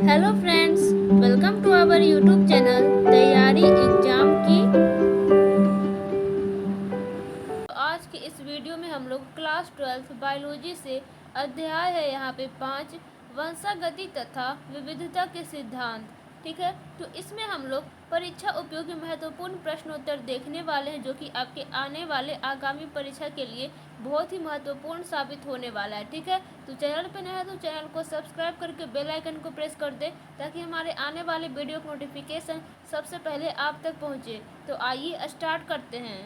Hello friends, welcome to our YouTube channel तैयारी exam की। आज के इस वीडियो में हम लोग क्लास 12 बायोलॉजी से अध्याय है यहाँ पे 5 वंशागति तथा विविधता के सिद्धांत। ठीक है, तो इसमें हम लोग परीक्षा उपयोगी महत्वपूर्ण प्रश्नोत्तर देखने वाले हैं, जो कि आपके आने वाले आगामी परीक्षा के लिए बहुत ही महत्वपूर्ण साबित होने वाला है। ठीक है, तो चैनल पे नया है तो चैनल को सब्सक्राइब करके बेल आइकन को प्रेस कर दे, ताकि हमारे आने वाले वीडियो का नोटिफिकेशन सबसे पहले आप तक पहुंचे। तो आइए स्टार्ट करते हैं।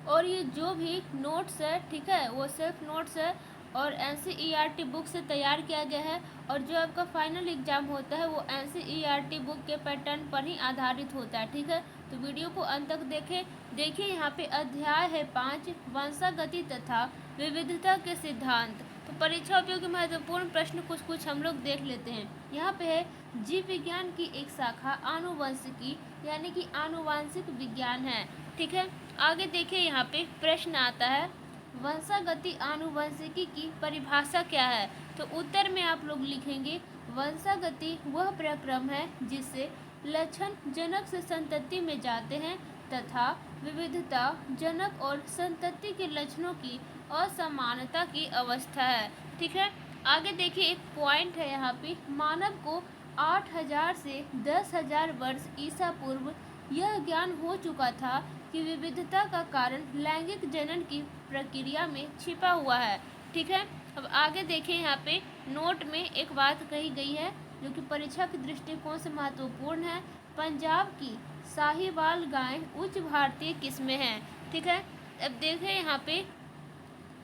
और ये जो भी नोट्स है, ठीक है, वो सेल्फ नोट्स है और NCERT बुक से तैयार किया गया है। और जो आपका फाइनल एग्जाम होता है वो NCERT बुक के पैटर्न पर ही आधारित होता है। ठीक है, तो वीडियो को अंत तक देखें। देखिए यहाँ पे अध्याय है 5 वंशागति तथा विविधता के सिद्धांत। तो परीक्षा उपयोगी महत्वपूर्ण प्रश्न कुछ हम लोग देख लेते हैं। यहाँ पे है जीव विज्ञान की एक शाखा आनुवंशिकी यानी कि आनुवांशिक विज्ञान है। ठीक है, आगे देखिए यहाँ पे प्रश्न आता है वंशागति आनुवंशिकी की परिभाषा क्या है। तो उत्तर में आप लोग लिखेंगे वंशागति वह प्रक्रम है जिससे लक्षण जनक से संतति में जाते हैं तथा विविधता जनक और संतति के लक्षणों की असमानता की अवस्था है। ठीक है, आगे देखिए एक पॉइंट है यहाँ पे, मानव को 8000 से 10,000 वर्ष ईसा पूर्व यह ज्ञान हो चुका था कि विविधता का कारण लैंगिक जनन की प्रक्रिया में छिपा हुआ है। ठीक है, अब आगे देखें यहाँ पे नोट में एक बात कही गई है जो कि परीक्षा के दृष्टिकोण से महत्वपूर्ण है। पंजाब की साहिवाल गायें उच्च भारतीय किस्में हैं। ठीक है, अब देखें यहाँ पे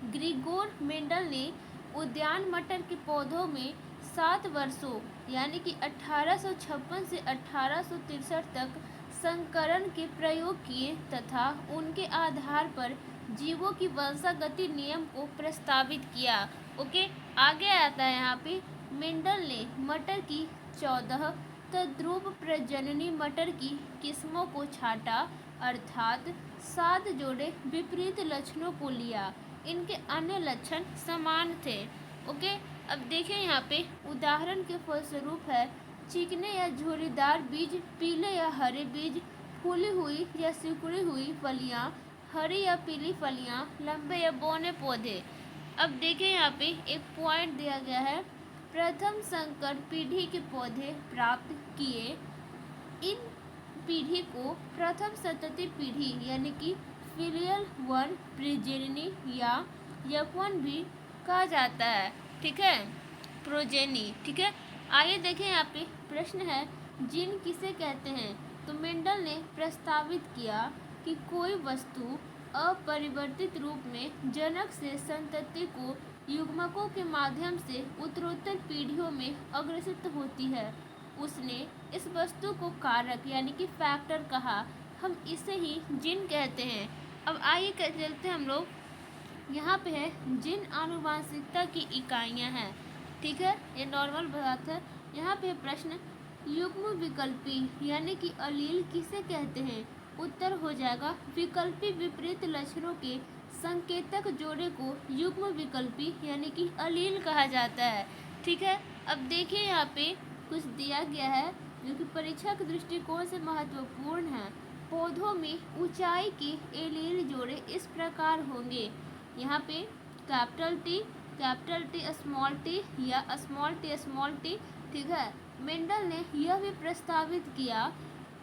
ग्रिगोर मेंडल ने उद्यान मटर के पौधों में 7 वर्षों यानी कि 1856 से 1863 तक संकरण के प्रयोग किए तथा उनके आधार पर जीवों की वंशागति नियम को प्रस्तावित किया। ओके, आगे आता है यहाँ पे मेंडल ने मटर की 14 तद्रुप प्रजननी मटर की किस्मों को छांटा, अर्थात 7 जोड़े विपरीत लक्षणों को लिया। इनके अन्य लक्षण समान थे। ओके, अब देखिए यहाँ पे उदाहरण के फलस्वरूप है चिकने या झुर्रीदार बीज, पीले या हरे बीज, फूली हुई या सिकुड़ी हुई फलियां, हरी या पीली फलियां, लंबे या बौने पौधे। अब देखिए यहाँ पे एक पॉइंट दिया गया है, प्रथम संकर पीढ़ी के पौधे प्राप्त किए। इन पीढ़ी को प्रथम संतति पीढ़ी यानी कि फिलियल वन प्रोजेनी या F1 भी कहा जाता है। ठीक है, प्रोजेनी। ठीक है, आइए देखें यहाँ पे प्रश्न है जीन किसे कहते हैं। तो मेंडल ने प्रस्तावित किया कि कोई वस्तु अपरिवर्तित रूप में जनक से संतति को युग्मकों के माध्यम से उत्तरोत्तर पीढ़ियों में अग्रसित होती है। उसने इस वस्तु को कारक यानी कि फैक्टर कहा। हम इसे ही जीन कहते हैं। अब आइए चलते हैं हम लोग, यहाँ पे है जीन आनुवांशिकता की इकाइयाँ हैं। ठीक है, ये नॉर्मल बात है। यहाँ पे प्रश्न युग्म विकल्पी यानी कि अलील किसे कहते हैं। उत्तर हो जाएगा विकल्पी विपरीत लक्षणों के संकेतक जोड़े को युग्म विकल्पी यानी कि अलील कहा जाता है। ठीक है, अब देखिए यहाँ पे कुछ दिया गया है जो कि परीक्षा के दृष्टिकोण से महत्वपूर्ण है। पौधों में ऊंचाई के एलील जोड़े इस प्रकार होंगे। यहाँ पे कैपिटल टी स्मॉल टी या स्मॉल टी। ठीक है, मेंडल ने यह भी प्रस्तावित किया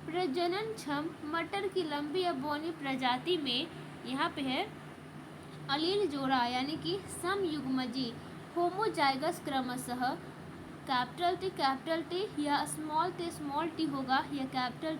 प्रजनन क्षम मटर की लंबी या बौनी प्रजाति में यहाँ पे है अलील जोड़ा यानी कि समयुग्मजी होमोजाइगस क्रमशः कैपिटल टी या स्मॉल टी होगा, या कैपिटल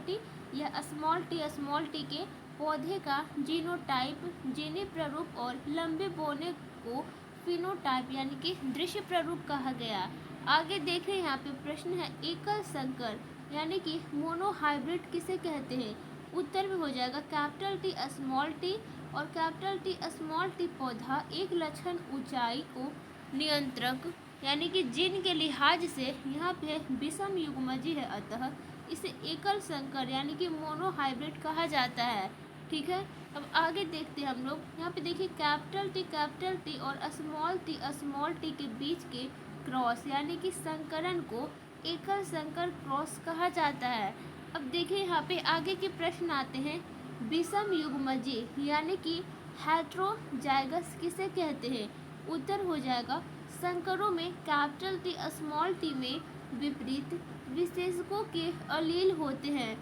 टी या स्मॉल टी के पौधे का जीनोटाइप जीनी प्रारूप और लंबे बोने को फिनोटाइप यानी कि दृश्य प्रारूप कहा गया। आगे देखें यहाँ पे प्रश्न है एकल संकर यानी कि मोनोहाइब्रिड किसे कहते हैं। उत्तर में हो जाएगा कैपिटल टी स्मॉल टी, और कैपिटल टी स्मॉल टी पौधा एक लक्षण ऊंचाई को नियंत्रक यानी कि जीन के लिहाज से यहाँ पे विषम युग्मजी है, अतः इसे एकल संकर यानी कि मोनोहाइब्रिड कहा जाता है। ठीक है, अब आगे देखते हैं हम लोग। यहाँ पे देखिए कैपिटल टी और स्मॉल टी के बीच के क्रॉस यानी कि संकरण को एकल संकर क्रॉस कहा जाता है। अब देखिए यहाँ पे आगे के प्रश्न आते हैं। विषम युग्मजी यानी कि हेट्रोजाइगस किसे कहते हैं? उत्तर हो जाएगा संकरों में कैपिटल टी स्मॉल टी में विपरीत विशेषकों के अलील होते हैं।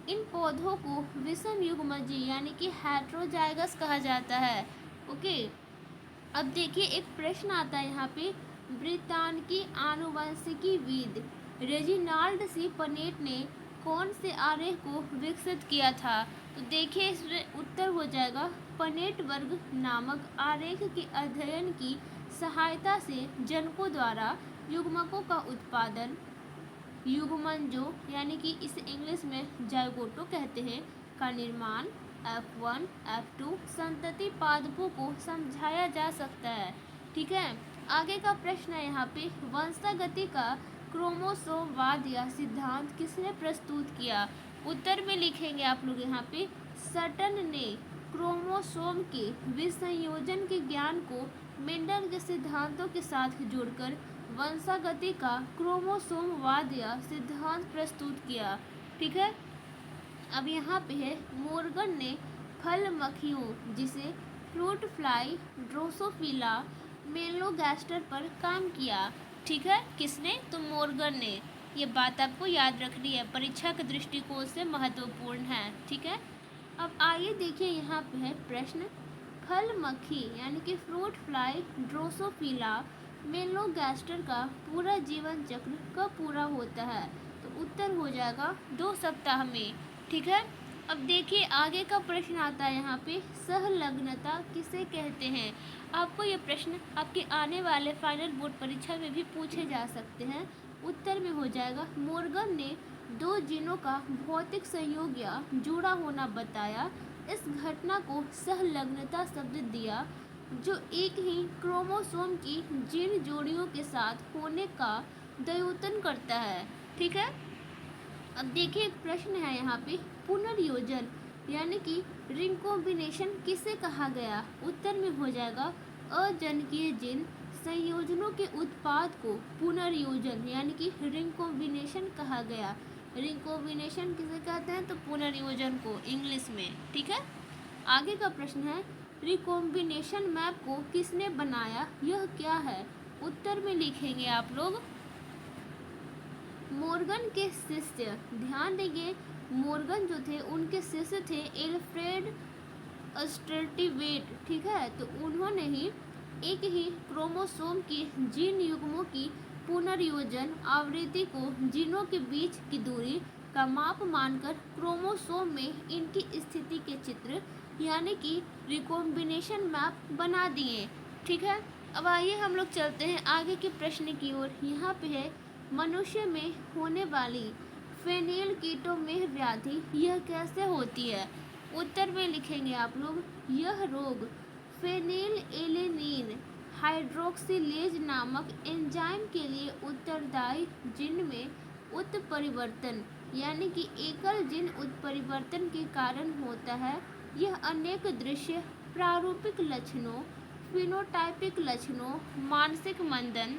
इन पौधों को विषम युग्मजी यानी कि हेट्रोजाइगस कहा जाता है। ओके, अब देखिए एक प्रश्न आता है यहाँ पे। ब्रितानिकी आनुवंशिकीविद रेजिनाल्ड सी पनेट ने कौन से आरेख को विकसित किया था? तो देखिए इसमें उत्तर हो जाएगा पनेट वर्ग नामक आरेख के अध्ययन की सहायता से जनकों द्वारा युग्मकों का उत्पादन, युग्मनजों यानी कि इसे इंग्लिश में जायगोटो कहते हैं, का निर्माण, F1, F2 संतति पादपों को समझाया जा सकता है। ठीक है, आगे का प्रश्न है यहाँ पे। वंशागति का क्रोमोसोमवाद या सिद्धांत किसने प्रस्तुत किया? उत्तर में लिखेंगे आप लोग यहाँ पे सटन ने क्रोमोसोम के विसंयोजन के ज्ञान को मेंडल के सिद्धांतों के साथ जोड़कर वंशागति का क्रोमोसोमवाद या सिद्धांत प्रस्तुत किया। ठीक है, अब यहाँ पे है मोर्गन ने फल मक्खियों जिसे फ्रूट फ्लाई, ड्रोसोफिला, मेलोगैस्टर पर काम किया। ठीक है, किसने? तो मोर्गन ने। ये बात आपको याद रखनी है, परीक्षा के दृष्टिकोण से महत्वपूर्ण है। ठीक है, अब आइए देखिए यहाँ पे है प्रश्न। फल मक्खी यानी कि फ्रूट फ्लाई, ड्रोसोफिला, मेलोगैस्टर का पूरा जीवन चक्र कब पूरा होता है? तो उत्तर हो जाएगा 2 सप्ताह में। ठीक है, अब देखिए आगे का प्रश्न आता है यहाँ पे। सहलग्नता किसे कहते हैं? आपको ये प्रश्न आपके आने वाले फाइनल बोर्ड परीक्षा में भी पूछे जा सकते हैं। उत्तर में हो जाएगा मोर्गन ने 2 जीनों का भौतिक संयोग या जुड़ा होना बताया। इस घटना को सहलग्नता शब्द दिया जो एक ही क्रोमोसोम की जीन जोड़ियों के साथ होने का द्योतन करता है। ठीक है, अब देखिए एक प्रश्न है यहाँ पे। पुनर्योजन यानी कि रिकॉम्बिनेशन किसे कहा गया? उत्तर में हो जाएगा अजनकीय जीन संयोजनों के उत्पाद को पुनर्योजन यानी कि रिकॉम्बिनेशन कहा गया। रिकॉम्बिनेशन किसे कहते हैं? तो पुनर्योजन को इंग्लिश में। ठीक है, आगे का प्रश्न है रिकॉम्बिनेशन मैप को किसने बनाया? यह क्या है? उत्तर में लिखेंगे आप लोग मोर्गन के शिष्य। ध्यान देंगे मोर्गन जो थे उनके शिष्य थे एल्फ्रेड स्टर्टिवेट। ठीक है, तो उन्होंने ही एक ही क्रोमोसोम की जीन युग्मों की पुनर्योजन आवृत्ति को जीनों के बीच की दूरी का माप मानकर क्रोमोसोम में इनकी स्थिति के चित्र यानी कि रिकॉम्बिनेशन मैप बना दिए। ठीक है, अब आइए हम लोग चलते हैं आगे के प्रश्न की ओर। यहाँ पे है मनुष्य में होने वाली फेनिल कीटोमेह व्याधि यह कैसे होती है? उत्तर में लिखेंगे आप लोग यह रोग फेनिल एलेनिन हाइड्रोक्सिलेज नामक एंजाइम के लिए उत्तरदायी जीन में उत्परिवर्तन यानी कि एकल जीन उत्परिवर्तन के कारण होता है। यह अनेक दृश्य प्रारूपिक लक्षणों, फिनोटाइपिक लक्षणों, मानसिक मंदन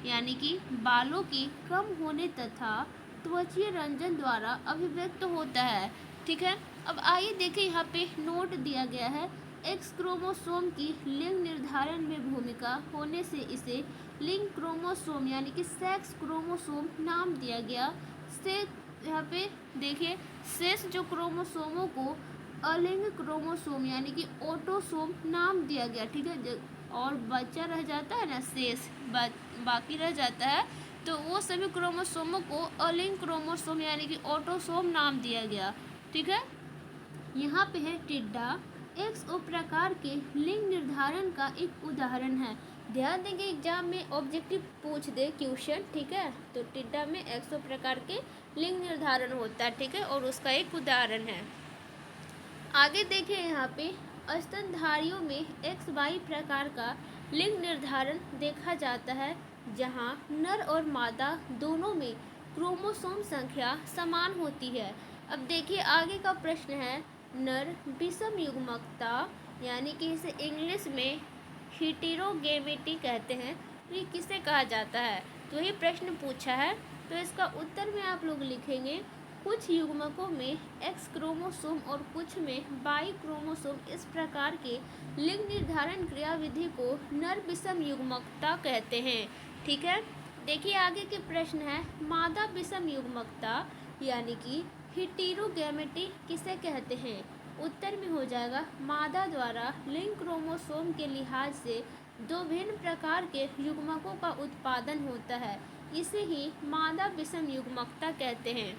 यानी कि बालों के कम होने तथा त्वचीय रंजन द्वारा अभिव्यक्त होता है। ठीक है, अब आइए देखें यहाँ पे नोट दिया गया है। एक्स क्रोमोसोम की लिंग निर्धारण में भूमिका होने से इसे लिंग क्रोमोसोम यानी कि सेक्स क्रोमोसोम नाम दिया गया। से यहाँ पे देखिए शेष जो क्रोमोसोमों को अलिंग क्रोमोसोम यानी कि ऑटोसोम नाम दिया गया। ठीक है, और बच्चा रह जाता है ना, शेष बाकी रह जाता है, तो वो सभी क्रोमोसोमों को अलिंग क्रोमोसोम यानी कि ऑटोसोम नाम दिया गया। ठीक है, यहाँ पे है टिड्डा एक्स उप प्रकार के लिंग निर्धारण का एक उदाहरण है। ध्यान देंगे एग्जाम में ऑब्जेक्टिव पूछ दे क्वेश्चन। ठीक है, तो टिड्डा में एक्स उप प्रकार के लिंग निर्धारण होता है। ठीक है, और उसका एक उदाहरण है। आगे देखिए यहाँ पे स्तनधारियों में एक्स वाई प्रकार का लिंग निर्धारण देखा जाता है जहाँ नर और मादा दोनों में क्रोमोसोम संख्या समान होती है। अब देखिए आगे का प्रश्न है नर विषम युग्मकता यानी कि इसे इंग्लिश में हेटेरोगेमेटी कहते हैं। ये किसे कहा जाता है? तो ये प्रश्न पूछा है। तो इसका उत्तर में आप लोग लिखेंगे कुछ युग्मकों में एक्स क्रोमोसोम और कुछ में वाई क्रोमोसोम इस प्रकार के लिंग निर्धारण क्रियाविधि को नर विषम युग्मकता कहते हैं। ठीक है, देखिए आगे के प्रश्न है मादा विषम युग्मकता यानी कि हेटेरोगैमेटी किसे कहते हैं। उत्तर में हो जाएगा मादा द्वारा लिंग क्रोमोसोम के लिहाज से दो भिन्न प्रकार के युग्मकों का उत्पादन होता है, इसे ही मादा विषम युग्मकता कहते हैं।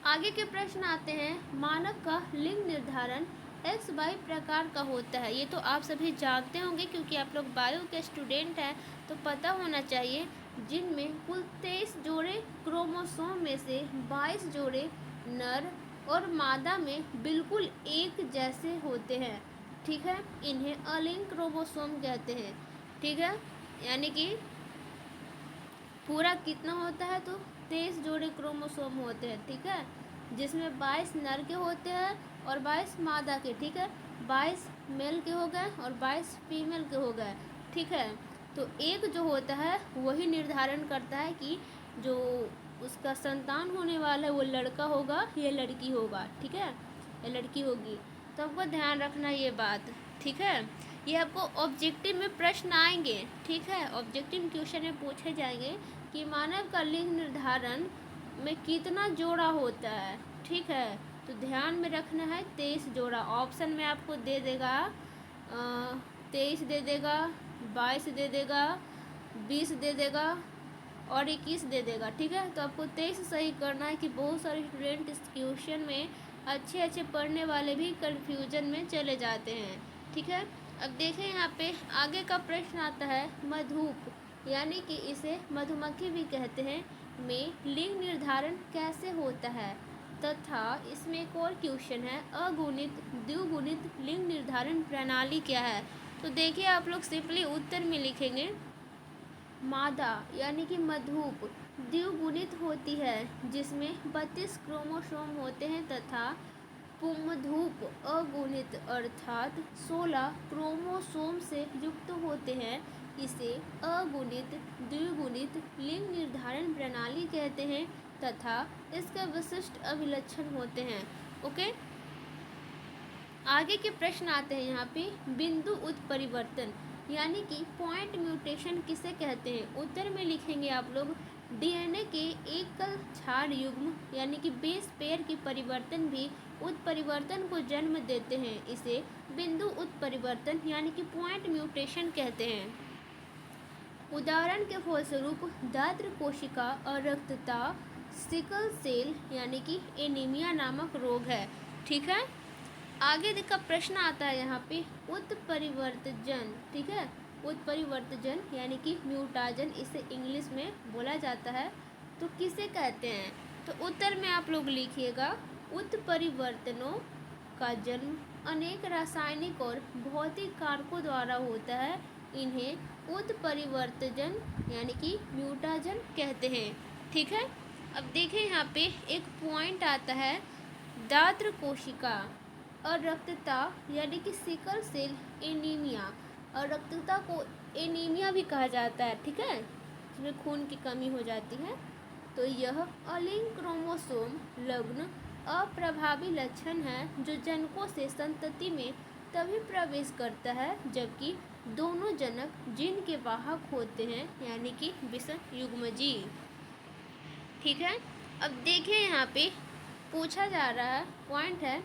आगे के प्रश्न आते हैं मानव का लिंग निर्धारण एक्स वाई प्रकार का होता है। ये तो आप सभी जानते होंगे क्योंकि आप लोग बायो के स्टूडेंट हैं, तो पता होना चाहिए, जिनमें कुल 23 जोड़े क्रोमोसोम में से 22 जोड़े नर और मादा में बिल्कुल एक जैसे होते हैं। ठीक है, इन्हें अलिंग क्रोमोसोम कहते हैं। ठीक है, यानी कि पूरा कितना होता है तो 23 जोड़े क्रोमोसोम होते हैं। ठीक है, जिसमें 22 नर के होते हैं और 22 मादा के। ठीक है, 22 मेल के हो गए और 22 फीमेल के हो गए। ठीक है, तो एक जो होता है वही निर्धारण करता है कि जो उसका संतान होने वाला है वो लड़का होगा या लड़की होगा। ठीक है, या लड़की होगी, तो आपको ध्यान रखना ये बात। ठीक है, ये आपको ऑब्जेक्टिव में प्रश्न आएंगे। ठीक है, ऑब्जेक्टिव क्वेश्चन में पूछे जाएंगे कि मानव का लिंग निर्धारण में कितना जोड़ा होता है। ठीक है, तो ध्यान में रखना है 23 जोड़ा। ऑप्शन में आपको दे देगा 23 दे देगा, 22 दे देगा, 20 दे देगा और 21 दे देगा। ठीक है, तो आपको 23 सही करना है कि बहुत सारे स्टूडेंट इस क्वेश्चन में अच्छे पढ़ने वाले भी कन्फ्यूजन में चले जाते हैं। ठीक है, अब देखें यहाँ पे आगे का प्रश्न आता है मधुप यानी कि इसे मधुमक्खी भी कहते हैं में लिंग निर्धारण कैसे होता है, तथा इसमें एक और क्वेश्चन है अगुणित द्विगुणित लिंग निर्धारण प्रणाली क्या है। तो देखिए आप लोग सिंपली उत्तर में लिखेंगे मादा यानी कि मधुप द्विगुणित होती है जिसमें 32 क्रोमोसोम होते हैं तथा पुंमधूप अगुणित अर्थात 16 क्रोमोसोम से युक्त होते हैं। इसे अगुणित द्विगुणित लिंग निर्धारण प्रणाली कहते हैं तथा इसके विशिष्ट अभिलक्षण होते हैं। ओके, आगे के प्रश्न आते हैं यहाँ पे बिंदु उत्परिवर्तन यानी कि पॉइंट म्यूटेशन किसे कहते हैं। उत्तर में लिखेंगे आप लोग डीएनए के एकल क्षार युग्म यानी कि बेस पेयर की परिवर्तन भी उत्परिवर्तन को जन्म देते हैं। इसे बिंदु उत्परिवर्तन यानी कि पॉइंट म्यूटेशन कहते हैं। उदाहरण के फलस्वरूप दात्र कोशिका अरक्तता सिकल सेल यानी कि एनीमिया नामक रोग है। ठीक है, आगे का प्रश्न आता है यहाँ पे उत्परिवर्तजन। ठीक है, उत्परिवर्तजन यानी कि म्यूटाजन इसे इंग्लिश में बोला जाता है, तो किसे कहते हैं। तो उत्तर में आप लोग लिखिएगा उत्परिवर्तनों का जन्म अनेक रासायनिक और भौतिक कारकों द्वारा होता है। इन्हें उत्परिवर्तजन यानी कि म्यूटाजन कहते हैं। ठीक है, अब देखें यहाँ पे एक पॉइंट आता है दात्र कोशिका अरक्तता यानी कि सिकल सेल एनीमिया। अरक्तता को एनीमिया भी कहा जाता है। ठीक है, इसमें खून की कमी हो जाती है। तो यह अलिंग क्रोमोसोम लग्न अप्रभावी लक्षण है जो जनकों से संतति में तभी प्रवेश करता है जबकि दोनों जनक जिन के वाहक होते हैं यानी कि विषम युग्मजी। ठीक है, अब देखें यहाँ पे पूछा जा रहा है पॉइंट है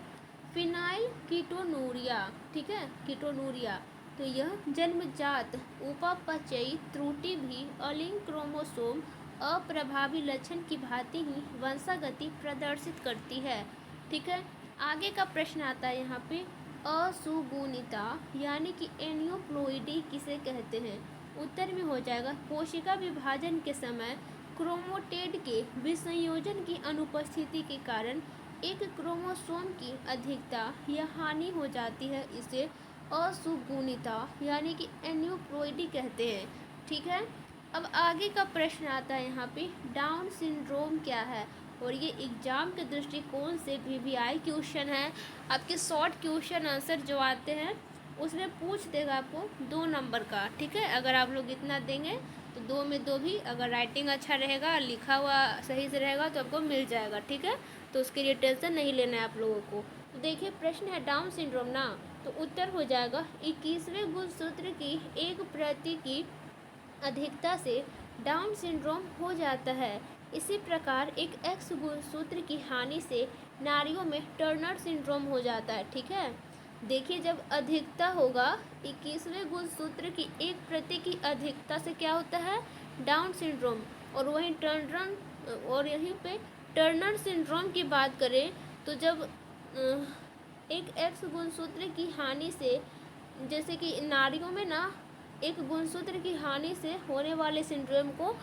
फिनाइल कीटोनूरिया। ठीक है, कीटोनूरिया, तो यह जन्मजात उपापचयी त्रुटि भी अलिंग क्रोमोसोम अप्रभावी लक्षण की भांति ही वंशागति प्रदर्शित करती है। ठीक है, आगे का प्रश्न आता है यहाँ पे असुगुणिता यानी कि एनियोप्लोइडी किसे कहते हैं। उत्तर में हो जाएगा कोशिका विभाजन के समय क्रोमोटेड के विसंयोजन की अनुपस्थिति के कारण एक क्रोमोसोम की अधिकता या हानि हो जाती है। इसे असुगुणिता यानी कि एनियोप्लोइडी कहते हैं। ठीक है, अब आगे का प्रश्न आता है यहाँ पे डाउन सिंड्रोम क्या है, और ये एग्जाम के दृष्टिकोण से VVI क्वेश्चन है। आपके शॉर्ट क्वेश्चन आंसर जो आते हैं उसमें पूछ देगा आपको 2 नंबर का। ठीक है, अगर आप लोग इतना देंगे तो 2 में 2 भी, अगर राइटिंग अच्छा रहेगा, लिखा हुआ सही से रहेगा तो आपको मिल जाएगा, ठीक है। तो उसके लिए टेंशन नहीं लेना है आप लोगों को। तो देखिए प्रश्न है डाउन सिंड्रोम ना, तो उत्तर हो जाएगा 21वें गुणसूत्र की एक प्रति की अधिकता से डाउन सिंड्रोम हो जाता है। इसी प्रकार एक एक्स गुणसूत्र की हानि से नारियों में टर्नर सिंड्रोम हो जाता है, ठीक है। देखिए जब अधिकता होगा 21वें गुणसूत्र की एक प्रति की अधिकता से क्या होता है, डाउन सिंड्रोम। और वहीं टर्नर, और यहीं पे टर्नर सिंड्रोम की बात करें तो जब एक एक्स गुणसूत्र की हानि से, जैसे कि नारियों में ना एक गुणसूत्र की हानि से होने वाले सिंड्रोम को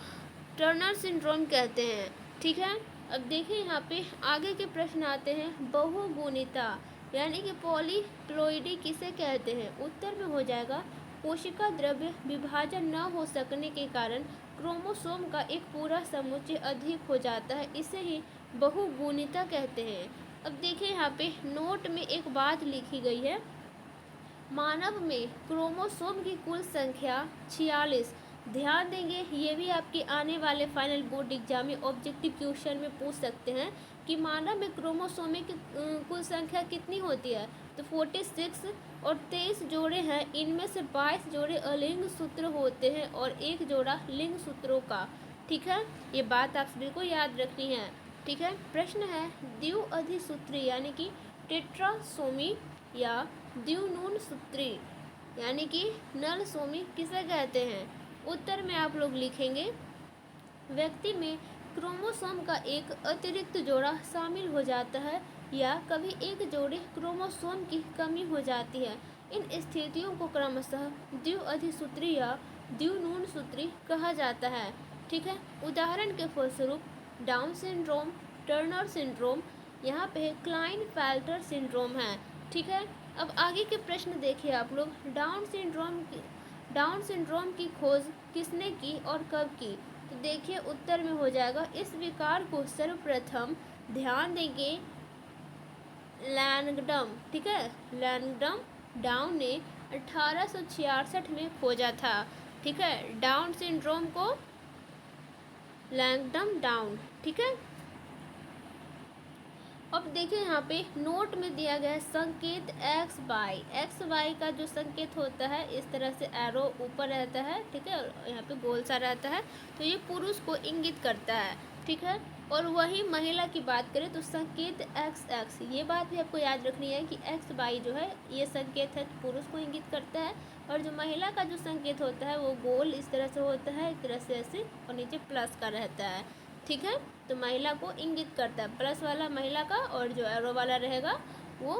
टर्नर सिंड्रोम कहते हैं, ठीक है। अब देखिए यहाँ पे आगे के प्रश्न आते हैं। बहुगुणिता यानी कि पॉलीप्लोइडी किसे कहते हैं, उत्तर में हो जाएगा कोशिका द्रव्य विभाजन न हो सकने के कारण क्रोमोसोम का एक पूरा समुच्चय अधिक हो जाता है, इसे ही बहुगुणिता कहते हैं। अब देखिए यहाँ पे नोट में एक बात लिखी गई है, मानव में क्रोमोसोम की कुल संख्या 46। ध्यान देंगे ये भी आपके आने वाले फाइनल बोर्ड एग्जाम में ऑब्जेक्टिव क्वेश्चन में पूछ सकते हैं कि मानव में क्रोमोसोम की कुल संख्या कितनी होती है, तो 46 और 23 जोड़े हैं, इनमें से 22 जोड़े अलिंग सूत्र होते हैं और एक जोड़ा लिंग सूत्रों का, ठीक है। ये बात आप सभी को याद रखनी है, ठीक है। प्रश्न है द्विअधिसूत्री यानी कि टेट्रासोमी या द्विनून सूत्री यानी कि नल सोमी किसे कहते हैं, उत्तर में आप लोग लिखेंगे व्यक्ति में क्रोमोसोम का एक अतिरिक्त जोड़ा शामिल हो जाता है या कभी एक जोड़े क्रोमोसोम की कमी हो जाती है। इन स्थितियों को क्रमशः द्विअधिसूत्री या द्विनून सूत्री कहा जाता है, ठीक है। उदाहरण के फलस्वरूप डाउन सिंड्रोम, टर्नर सिंड्रोम, यहाँ पे क्लाइनफेल्टर सिंड्रोम है, ठीक है। अब आगे के प्रश्न देखिए आप लोग। डाउन सिंड्रोम की खोज किसने की और कब की, तो देखिए उत्तर में हो जाएगा इस विकार को सर्वप्रथम, ध्यान देंगे, लैंगडम, ठीक है, लैंगडम डाउन ने 1866 में खोजा था, ठीक है, डाउन सिंड्रोम को लैंगडम डाउन, ठीक है। अब देखिए यहाँ पे नोट में दिया गया है संकेत एक्स वाई का जो संकेत होता है इस तरह से एरो ऊपर रहता है, ठीक है, और यहाँ पे गोल सा रहता है, तो ये पुरुष को इंगित करता है, ठीक है। और वही महिला की बात करें तो संकेत एक्स, ये बात भी आपको याद रखनी है कि एक्स वाई जो है ये संकेत है पुरुष को इंगित करता है, और जो महिला का जो संकेत होता है वो गोल इस तरह से होता है, एक तरह से ऐसे, और नीचे प्लस का रहता है, ठीक है। तो महिला को इंगित करता है, प्लस वाला महिला का और जो एरो वाला रहेगा वो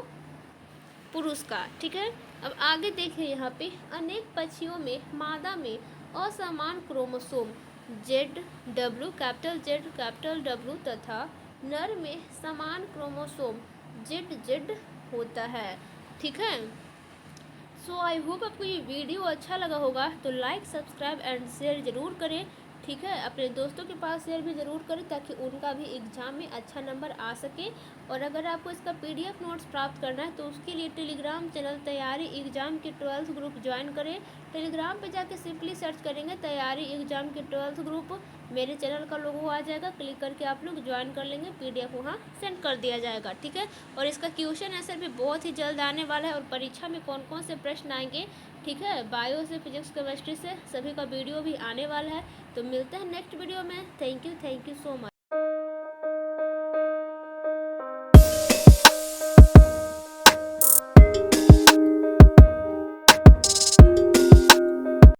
पुरुष का, ठीक है। अब आगे देखिए यहाँ पे अनेक पक्षियों में मादा में असमान क्रोमोसोम ZW कैपिटल W तथा नर में समान क्रोमोसोम ZZ होता है, ठीक है। सो आई होप आपको ये वीडियो अच्छा लगा होगा, तो लाइक सब्सक्राइब एंड शेयर ज़रूर करें, ठीक है। अपने दोस्तों के पास शेयर भी ज़रूर करें ताकि उनका भी एग्ज़ाम में अच्छा नंबर आ सके। और अगर आपको इसका PDF नोट्स प्राप्त करना है तो उसके लिए टेलीग्राम चैनल तैयारी एग्ज़ाम के 12th ग्रुप ज्वाइन करें। टेलीग्राम पे जाके सिंपली सर्च करेंगे तैयारी एग्ज़ाम के 12th ग्रुप, मेरे चैनल का लोगो आ जाएगा, क्लिक करके आप लोग ज्वाइन कर लेंगे, PDF वहाँ सेंड कर दिया जाएगा, ठीक है। और इसका क्वेश्चन आंसर भी बहुत ही जल्द आने वाला है, और परीक्षा में कौन कौन से प्रश्न आएंगे, ठीक है, बायो से, फिजिक्स, केमिस्ट्री से, सभी का वीडियो भी आने वाला है। तो मिलते हैं नेक्स्ट वीडियो में। Thank you so much.